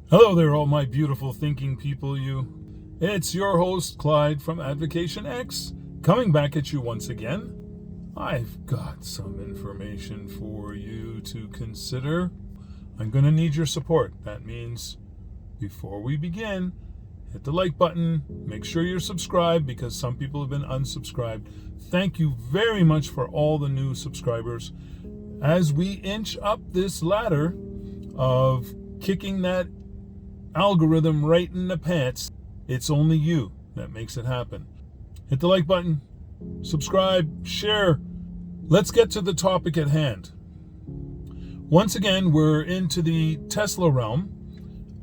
Hello there, all my beautiful thinking people, you. It's your host, Clyde from Advocation X, coming back at you once again. I've got some information for you to consider. I'm going to need your support. That means before we begin, hit the like button, make sure you're subscribed because some people have been unsubscribed. Thank you very much for all the new subscribers. As we inch up this ladder of kicking that algorithm right in the pants, it's only you that makes it happen. Hit the like button, subscribe, share. Let's get to the topic at hand. Once again, we're into the Tesla realm,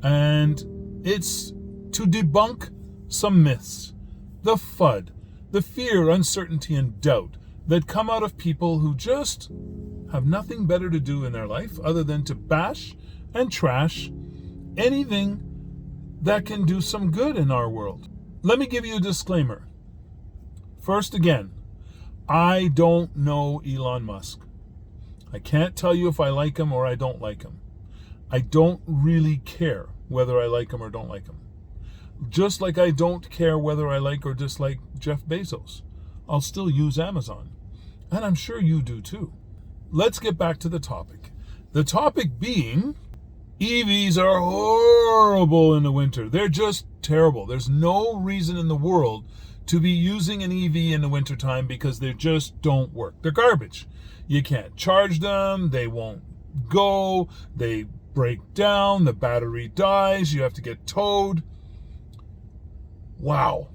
and it's to debunk some myths, the FUD, the fear, uncertainty, and doubt that come out of people who just have nothing better to do in their life other than to bash and trash anything that can do some good in our world. Let me give you a disclaimer. First, again, I don't know Elon Musk. I can't tell you if I like him or I don't like him. I don't really care whether I like him or don't like him. Just like I don't care whether I like or dislike Jeff Bezos. I'll still use Amazon. And I'm sure you do too. Let's get back to the topic. The topic being, EVs are horrible in the winter. They're just terrible. There's no reason in the world to be using an EV in the wintertime because they just don't work. They're garbage. You can't charge them. They won't go. They break down. The battery dies. You have to get towed. Wow.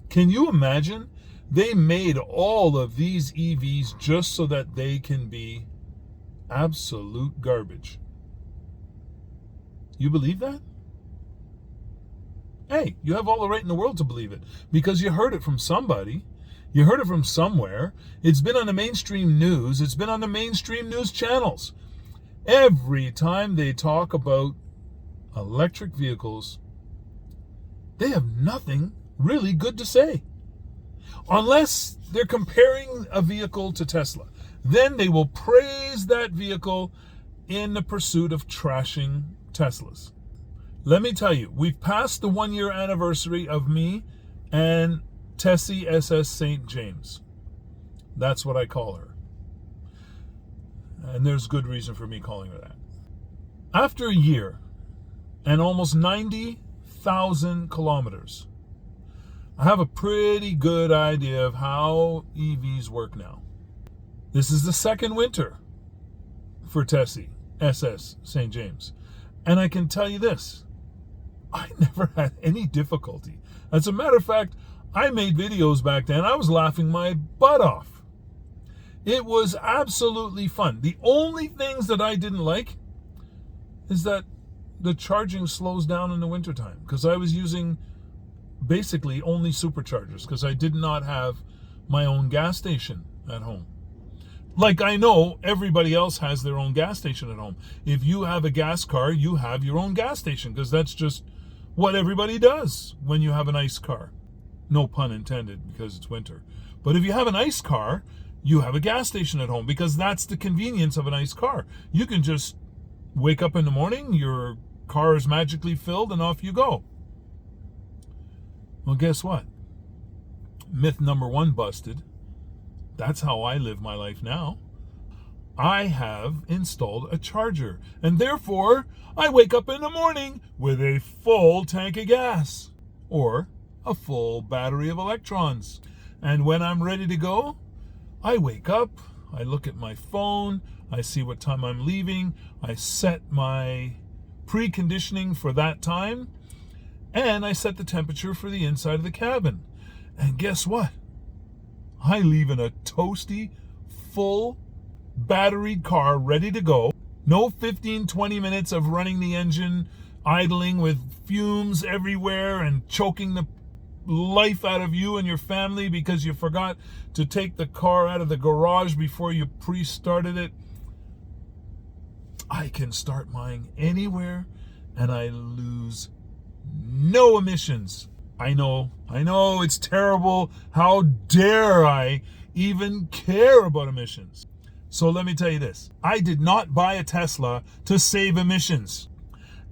Can you imagine? They made all of these EVs just so that they can be absolute garbage. You believe that? Hey, you have all the right in the world to believe it because you heard it from somebody. You heard it from somewhere. It's been on the mainstream news. It's been on the mainstream news channels. Every time they talk about electric vehicles, they have nothing really good to say. Unless they're comparing a vehicle to Tesla. Then they will praise that vehicle in the pursuit of trashing Teslas. Let me tell you, we've passed the 1-year anniversary of me and Tessie SS St. James. That's what I call her. And there's good reason for me calling her that. After a year and almost 90,000 kilometers, I have a pretty good idea of how EVs work now. This is the second winter for Tessie SS St. James. And I can tell you this, I never had any difficulty. As a matter of fact, I made videos back then. I was laughing my butt off. It was absolutely fun. The only things that I didn't like is that the charging slows down in the wintertime because I was using basically only superchargers because I did not have my own gas station at home. Like I know everybody else has their own gas station at home. If you have a gas car, you have your own gas station because that's just what everybody does when you have a nice car. No pun intended because it's winter. But if you have a nice car, you have a gas station at home because that's the convenience of a nice car. You can just wake up in the morning, your car is magically filled, and off you go. Well, guess what? Myth number 1 busted. That's how I live my life now. I have installed a charger, and therefore I wake up in the morning with a full tank of gas or a full battery of electrons. And when I'm ready to go, I wake up, I look at my phone, I see what time I'm leaving, I set my preconditioning for that time, and I set the temperature for the inside of the cabin. And guess what? I leave in a toasty, full, batteried car ready to go. No 15-20 minutes of running the engine, idling with fumes everywhere and choking the life out of you and your family because you forgot to take the car out of the garage before you pre-started it. I can start mine anywhere and I lose no emissions. I know, it's terrible. How dare I even care about emissions? So let me tell you this. I did not buy a Tesla to save emissions.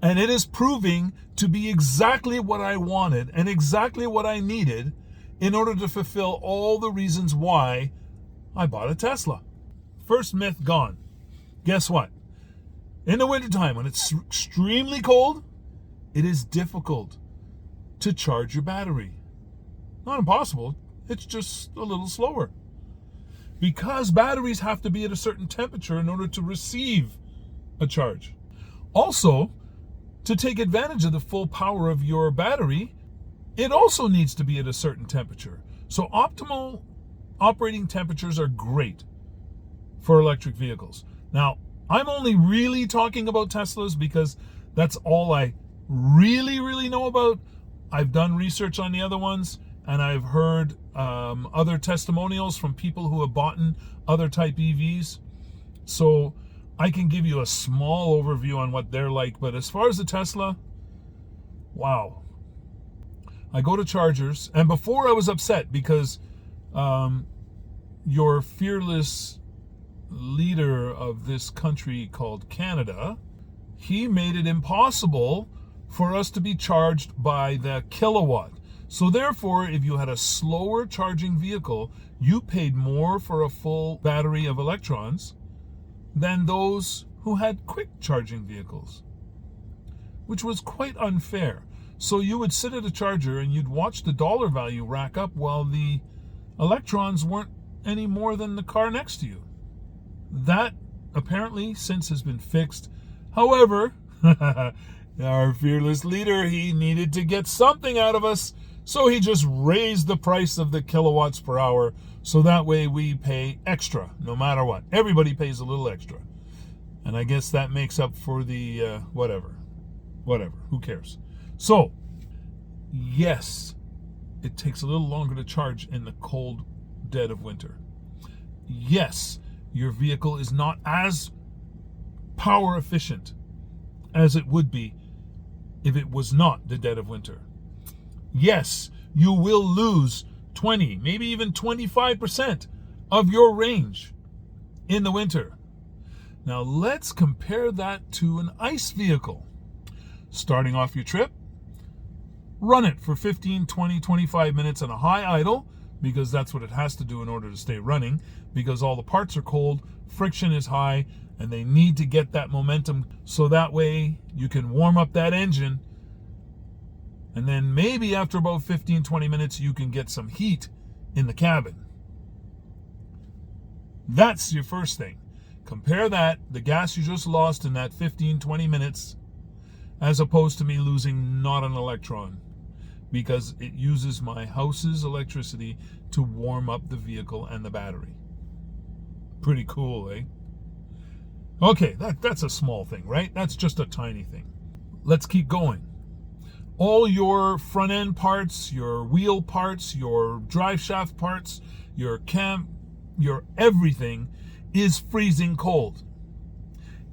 And it is proving to be exactly what I wanted and exactly what I needed in order to fulfill all the reasons why I bought a Tesla. First myth gone. Guess what? In the wintertime, when it's extremely cold, it is difficult to charge your battery. Not impossible, it's just a little slower. Because batteries have to be at a certain temperature in order to receive a charge. Also, to take advantage of the full power of your battery, it also needs to be at a certain temperature. So optimal operating temperatures are great for electric vehicles. Now, I'm only really talking about Teslas because that's all I really know about. I've done research on the other ones, and I've heard other testimonials from people who have bought other type EVs. So I can give you a small overview on what they're like. But as far as the Tesla, wow. I go to chargers, and before I was upset because your fearless leader of this country called Canada, he made it impossible for us to be charged by the kilowatt. So therefore, if you had a slower charging vehicle, you paid more for a full battery of electrons than those who had quick charging vehicles, which was quite unfair. So you would sit at a charger and you'd watch the dollar value rack up while the electrons weren't any more than the car next to you. That apparently since has been fixed. However, our fearless leader, he needed to get something out of us, so he just raised the price of the kilowatts per hour, so that way we pay extra no matter what. Everybody pays a little extra. And I guess that makes up for the whatever, who cares? So, yes, it takes a little longer to charge in the cold dead of winter. Yes, your vehicle is not as power efficient as it would be if it was not the dead of winter. Yes, you will lose 20, maybe even 25% of your range in the winter. Now let's compare that to an ICE vehicle. Starting off your trip, run it for 15, 20, 25 minutes on a high idle, because that's what it has to do in order to stay running, because all the parts are cold, friction is high, and they need to get that momentum so that way you can warm up that engine, and then maybe after about 15, 20 minutes you can get some heat in the cabin. That's your first thing. Compare that, the gas you just lost in that 15, 20 minutes, as opposed to me losing not an electron, because it uses my house's electricity to warm up the vehicle and the battery. Pretty cool, eh? Okay, that's a small thing, right? That's just a tiny thing. Let's keep going. All your front end parts, your wheel parts, your drive shaft parts, your cam, your everything is freezing cold.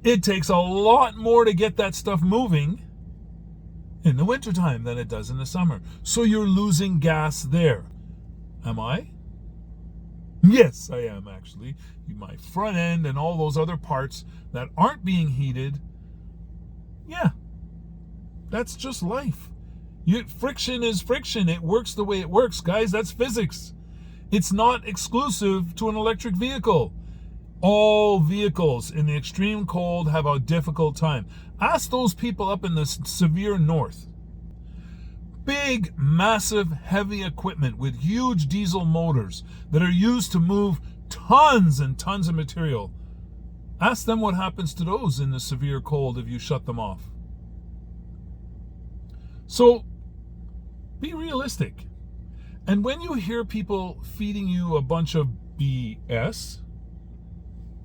It takes a lot more to get that stuff moving in the wintertime than it does in the summer. So you're losing gas there. Am I? Yes, I am actually. My front end and all those other parts that aren't being heated, yeah, that's just life. Friction is friction. It works the way it works, guys. That's physics. It's not exclusive to an electric vehicle. All vehicles in the extreme cold have a difficult time. Ask those people up in the severe north. Big, massive, heavy equipment with huge diesel motors that are used to move tons and tons of material. Ask them what happens to those in the severe cold if you shut them off. So, be realistic. And when you hear people feeding you a bunch of BS,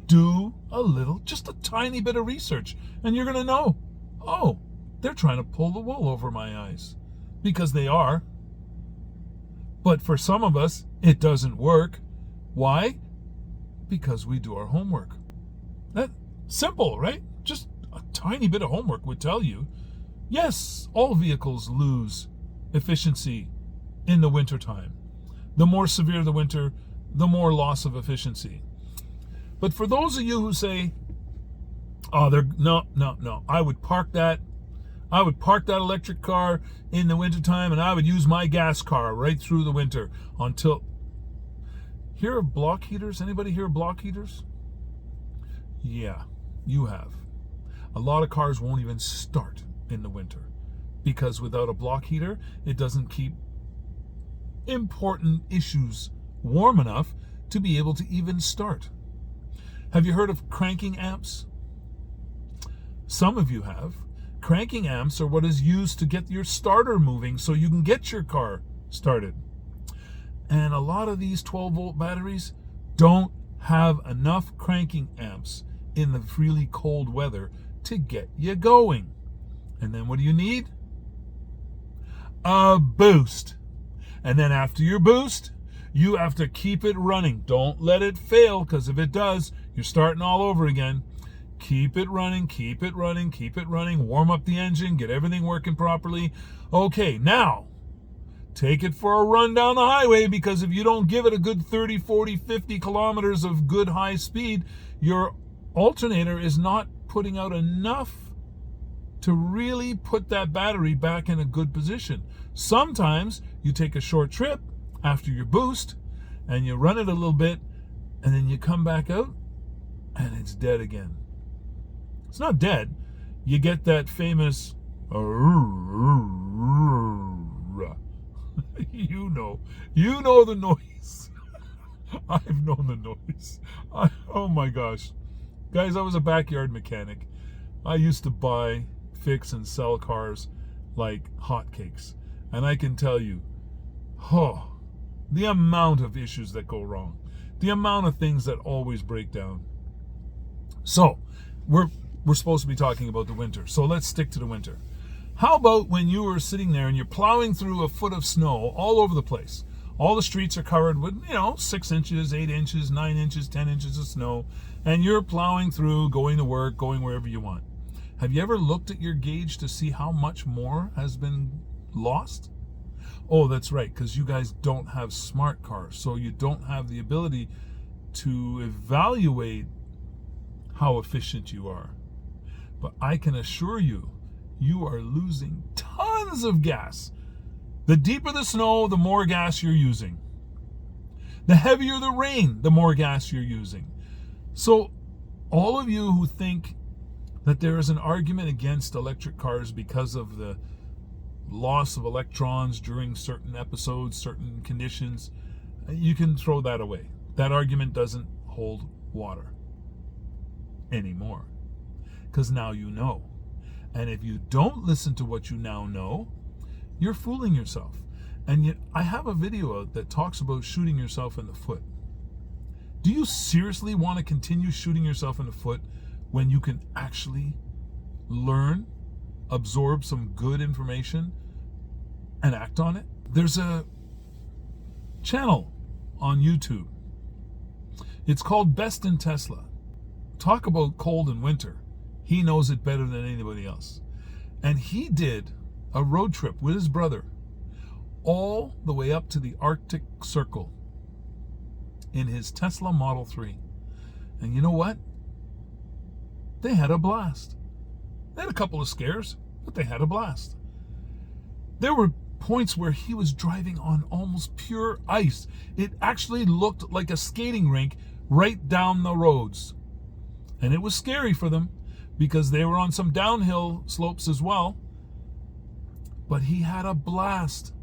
do a little, just a tiny bit of research, and you're going to know, oh, they're trying to pull the wool over my eyes. Because they are. But for some of us, it doesn't work. Why? Because we do our homework. That's simple, right? Just a tiny bit of homework would tell you, yes, all vehicles lose efficiency in the wintertime. The more severe the winter, the more loss of efficiency. But for those of you who say, oh, no, I would park that. I would park that electric car in the wintertime and I would use my gas car right through the winter until... Hear of block heaters? Anybody hear of block heaters? Yeah, you have. A lot of cars won't even start in the winter because without a block heater, it doesn't keep important issues warm enough to be able to even start. Have you heard of cranking amps? Some of you have. Cranking amps are what is used to get your starter moving so you can get your car started. And a lot of these 12-volt batteries don't have enough cranking amps in the really cold weather to get you going. And then what do you need? A boost. And then after your boost, you have to keep it running. Don't let it fail, because if it does, you're starting all over again. Keep it running, keep it running, keep it running. Warm up the engine, get everything working properly. Okay, now, take it for a run down the highway, because if you don't give it a good 30, 40, 50 kilometers of good high speed, your alternator is not putting out enough to really put that battery back in a good position. Sometimes you take a short trip after your boost and you run it a little bit and then you come back out and it's dead again. It's not dead. You get that famous you know the noise. I've known the noise. Oh my gosh. Guys, I was a backyard mechanic. I used to buy, fix, and sell cars like hotcakes. And I can tell you, the amount of issues that go wrong. The amount of things that always break down. So, we're supposed to be talking about the winter. So let's stick to the winter. How about when you were sitting there and you're plowing through a foot of snow all over the place? All the streets are covered with, 6 inches, 8 inches, 9 inches, 10 inches of snow. And you're plowing through, going to work, going wherever you want. Have you ever looked at your gauge to see how much more has been lost? Oh, that's right, because you guys don't have smart cars. So you don't have the ability to evaluate how efficient you are. But I can assure you, you are losing tons of gas. The deeper the snow, the more gas you're using. The heavier the rain, the more gas you're using. So all of you who think that there is an argument against electric cars because of the loss of electrons during certain episodes, certain conditions, you can throw that away. That argument doesn't hold water anymore. Because now you know. And if you don't listen to what you now know, you're fooling yourself. And yet, I have a video out that talks about shooting yourself in the foot. Do you seriously want to continue shooting yourself in the foot when you can actually learn, absorb some good information, and act on it? There's a channel on YouTube. It's called Best in Tesla. Talk about cold and winter. He knows it better than anybody else. And he did a road trip with his brother all the way up to the Arctic Circle in his Tesla Model 3. And you know what? They had a blast. They had a couple of scares, but they had a blast. There were points where he was driving on almost pure ice. It actually looked like a skating rink right down the roads. And it was scary for them because they were on some downhill slopes as well. But he had a blast.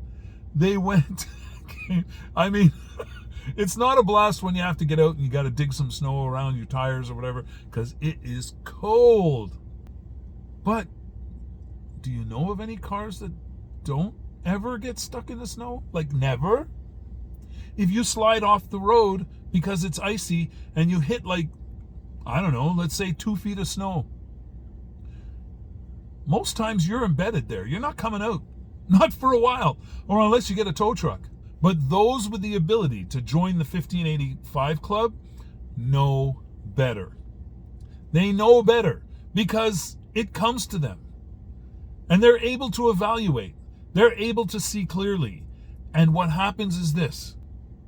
They went, I mean, it's not a blast when you have to get out and you got to dig some snow around your tires or whatever, because it is cold. But do you know of any cars that don't ever get stuck in the snow? Like never? If you slide off the road because it's icy and you hit like, I don't know, let's say 2 feet of snow, most times you're embedded there. You're not coming out. Not for a while, or unless you get a tow truck. But those with the ability to join the 1585 Club know better. They know better because it comes to them. And they're able to evaluate. They're able to see clearly. And what happens is this.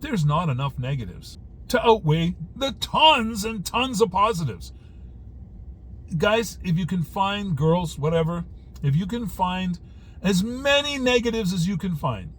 There's not enough negatives to outweigh the tons and tons of positives. Guys, if you can find girls, whatever, If you can find as many negatives as you can find,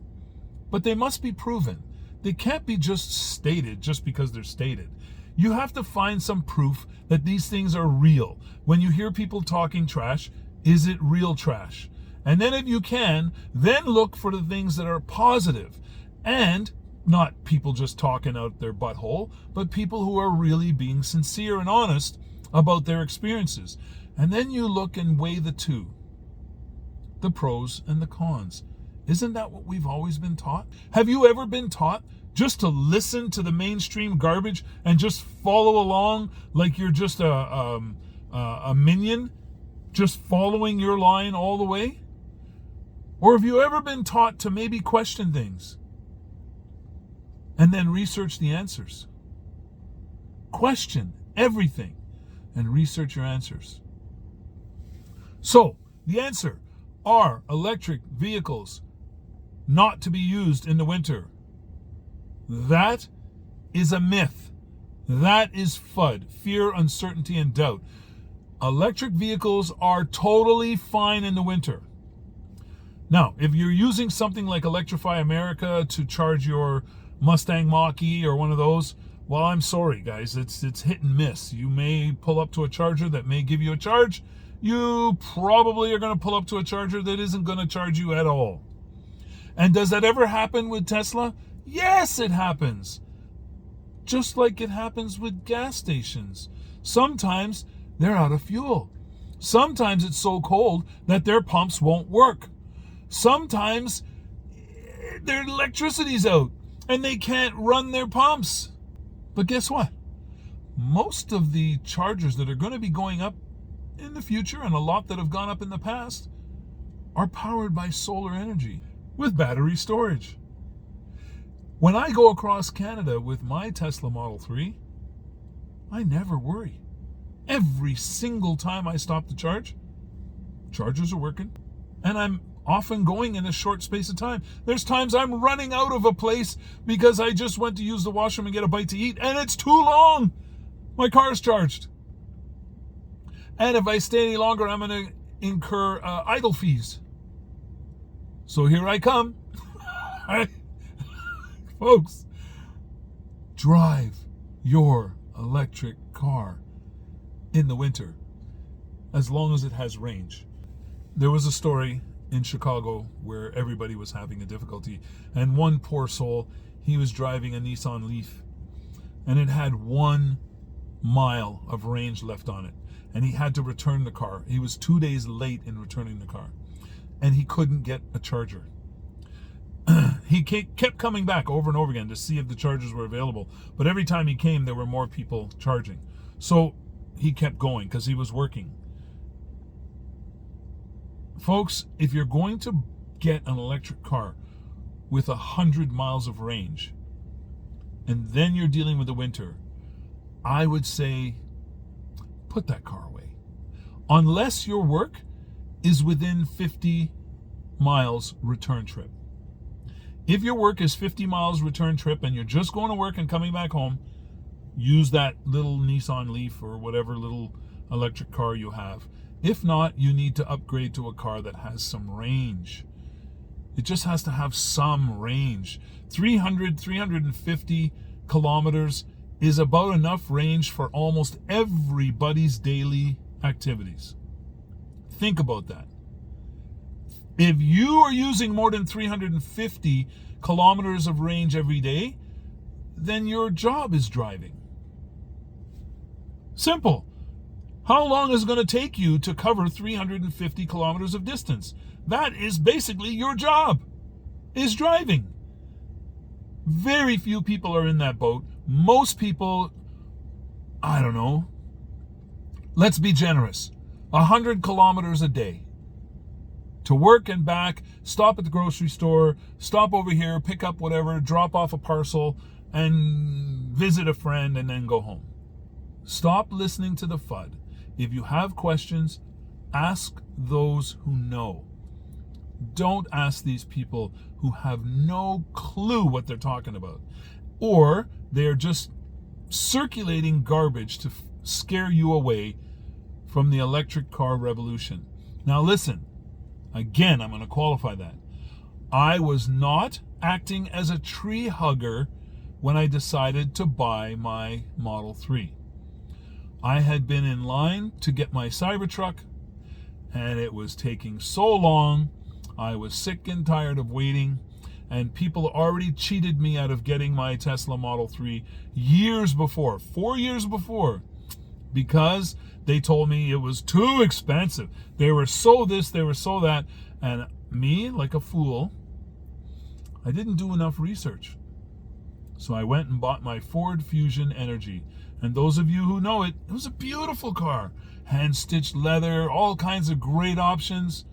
but they must be proven. They can't be just stated just because they're stated. You have to find some proof that these things are real. When you hear people talking trash, is it real trash? And then if you can, then look for the things that are positive. And not people just talking out their butthole, but people who are really being sincere and honest about their experiences. And then you look and weigh the two, the pros and the cons. Isn't that what we've always been taught? Have you ever been taught just to listen to the mainstream garbage and just follow along like you're just a minion, just following your line all the way? Or have you ever been taught to maybe question things and then research the answers? Question everything and research your answers. So, the answer, are electric vehicles not to be used in the winter? That is a myth. That is FUD, fear, uncertainty, and doubt. Electric vehicles are totally fine in the winter. Now, if you're using something like Electrify America to charge your Mustang Mach-E or one of those, well, I'm sorry, guys. It's hit and miss. You may pull up to a charger that may give you a charge. You probably are going to pull up to a charger that isn't going to charge you at all. And does that ever happen with Tesla? Yes, it happens. Just like it happens with gas stations. Sometimes they're out of fuel. Sometimes it's so cold that their pumps won't work. Sometimes their electricity's out and they can't run their pumps. But guess what? Most of the chargers that are going to be going up in the future, and a lot that have gone up in the past, are powered by solar energy with battery storage. When I go across Canada with my Tesla Model 3, I never worry. Every single time I stop to charge, chargers are working, and I'm often going in a short space of time. There's times I'm running out of a place because I just went to use the washroom and get a bite to eat, and it's too long. My car's charged. And if I stay any longer, I'm going to incur idle fees. So here I come. Folks, drive your electric car in the winter, as long as it has range. There was a story in Chicago where everybody was having a difficulty, and one poor soul, he was driving a Nissan Leaf, and it had 1 mile of range left on it, and he had to return the car. He was 2 days late in returning the car, and he couldn't get a charger. He kept coming back over and over again to see if the chargers were available, but every time he came, there were more people charging. So he kept going because he was working. Folks, if you're going to get an electric car with 100 miles of range, and then you're dealing with the winter, I would say put that car away. Unless your work is within 50 miles return trip. If your work is 50 miles return trip and you're just going to work and coming back home, use that little Nissan Leaf or whatever little electric car you have. If not, you need to upgrade to a car that has some range. It just has to have some range. 350 kilometers is about enough range for almost everybody's daily activities. Think about that. If you are using more than 350 kilometers of range every day, then your job is driving. Simple. How long is it going to take you to cover 350 kilometers of distance? That is basically your job, is driving. Very few people are in that boat. Most people, I don't know, let's be generous, 100 kilometers a day. To work and back, stop at the grocery store, stop over here, pick up whatever, drop off a parcel, and visit a friend, and then go home. Stop listening to the FUD. If you have questions, ask those who know. Don't ask these people who have no clue what they're talking about. Or they're just circulating garbage to scare you away from the electric car revolution. Now listen, Again, I'm going to qualify that. I was not acting as a tree hugger when I decided to buy my Model 3. I had been in line to get my Cybertruck, and it was taking so long. I was sick and tired of waiting, and people already cheated me out of getting my Tesla Model 3 years before, 4 years before, because they told me it was too expensive. They were so this, they were so that, and me, like a fool, I didn't do enough research. So I went and bought my Ford Fusion Energy. And those of you who know it, it was a beautiful car. Hand-stitched leather, all kinds of great options.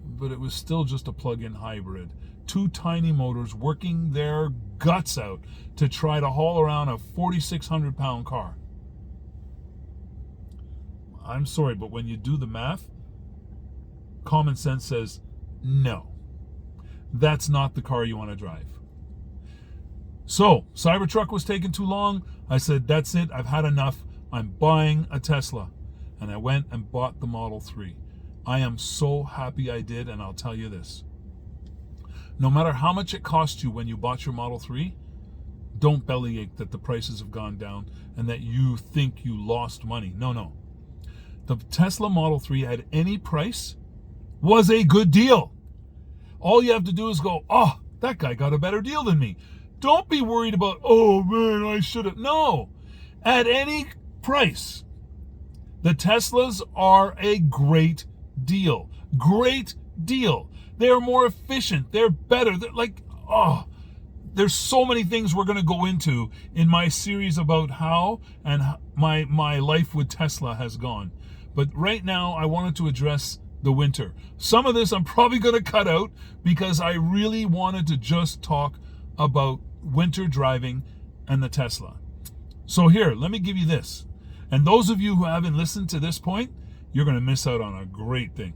But it was still just a plug-in hybrid. 2 tiny motors working their guts out to try to haul around a 4,600-pound car. I'm sorry, but when you do the math, common sense says, no. That's not the car you want to drive. So, Cybertruck was taking too long. I said, that's it. I've had enough. I'm buying a Tesla. And I went and bought the Model 3. I am so happy I did, and I'll tell you this. No matter how much it cost you when you bought your Model 3, don't bellyache that the prices have gone down and that you think you lost money. No. The Tesla Model 3 at any price was a good deal. All you have to do is go, oh, that guy got a better deal than me. Don't be worried about, oh man, I should have. No, at any price, the Teslas are a great deal. Great deal. They are more efficient. They're better. They're like, there's so many things we're going to go into in my series about how and my life with Tesla has gone. But right now, I wanted to address the winter. Some of this I'm probably going to cut out because I really wanted to just talk about winter driving and the Tesla. So here, let me give you this. And those of you who haven't listened to this point, you're going to miss out on a great thing.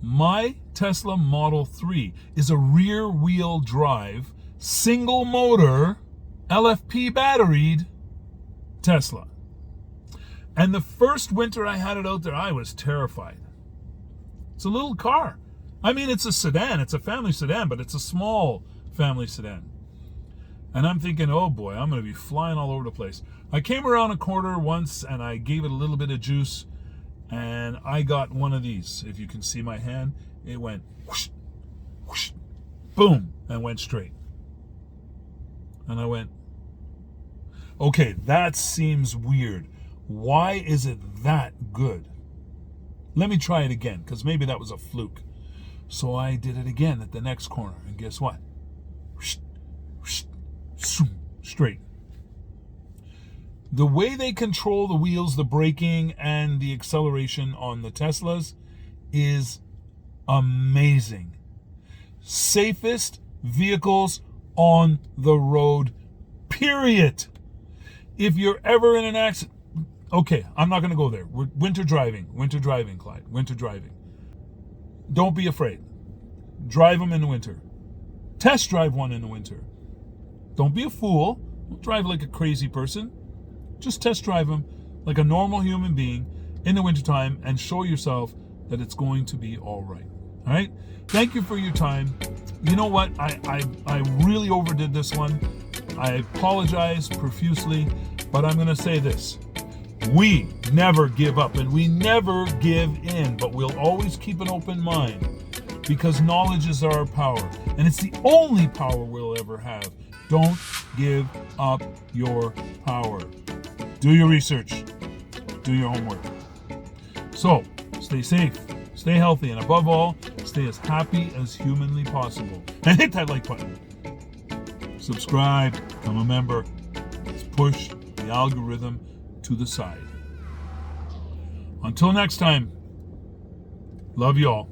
My Tesla Model 3 is a rear-wheel drive, single motor, LFP batteried Tesla. And the first winter I had it out there, I was terrified. It's a little car. I mean, it's a sedan. It's a family sedan, but it's a small family sedan. And I'm thinking, oh boy, I'm going to be flying all over the place. I came around a corner once and I gave it a little bit of juice and I got one of these. If you can see my hand, it went whoosh, whoosh, boom, and went straight. And I went, okay, that seems weird. Why is it that good? Let me try it again, because maybe that was a fluke. So I did it again at the next corner, and guess what? Whoosh, whoosh, straight. The way they control the wheels, the braking, and the acceleration on the Teslas is amazing. Safest vehicles on the road, period. If you're ever in an accident, okay, I'm not going to go there. We're winter driving, Clyde, winter driving. Don't be afraid. Drive them in the winter. Test drive one in the winter. Don't be a fool. Don't drive like a crazy person. Just test drive them like a normal human being in the wintertime and show yourself that it's going to be all right. All right? Thank you for your time. You know what? I really overdid this one. I apologize profusely, but I'm going to say this. We never give up and we never give in, but we'll always keep an open mind because knowledge is our power and it's the only power we'll ever have. Don't give up your power. Do your research. Do your homework. So, stay safe, stay healthy, and above all, stay as happy as humanly possible. And hit that like button. Subscribe, become a member. Let's push the algorithm to the side. Until next time, love you all.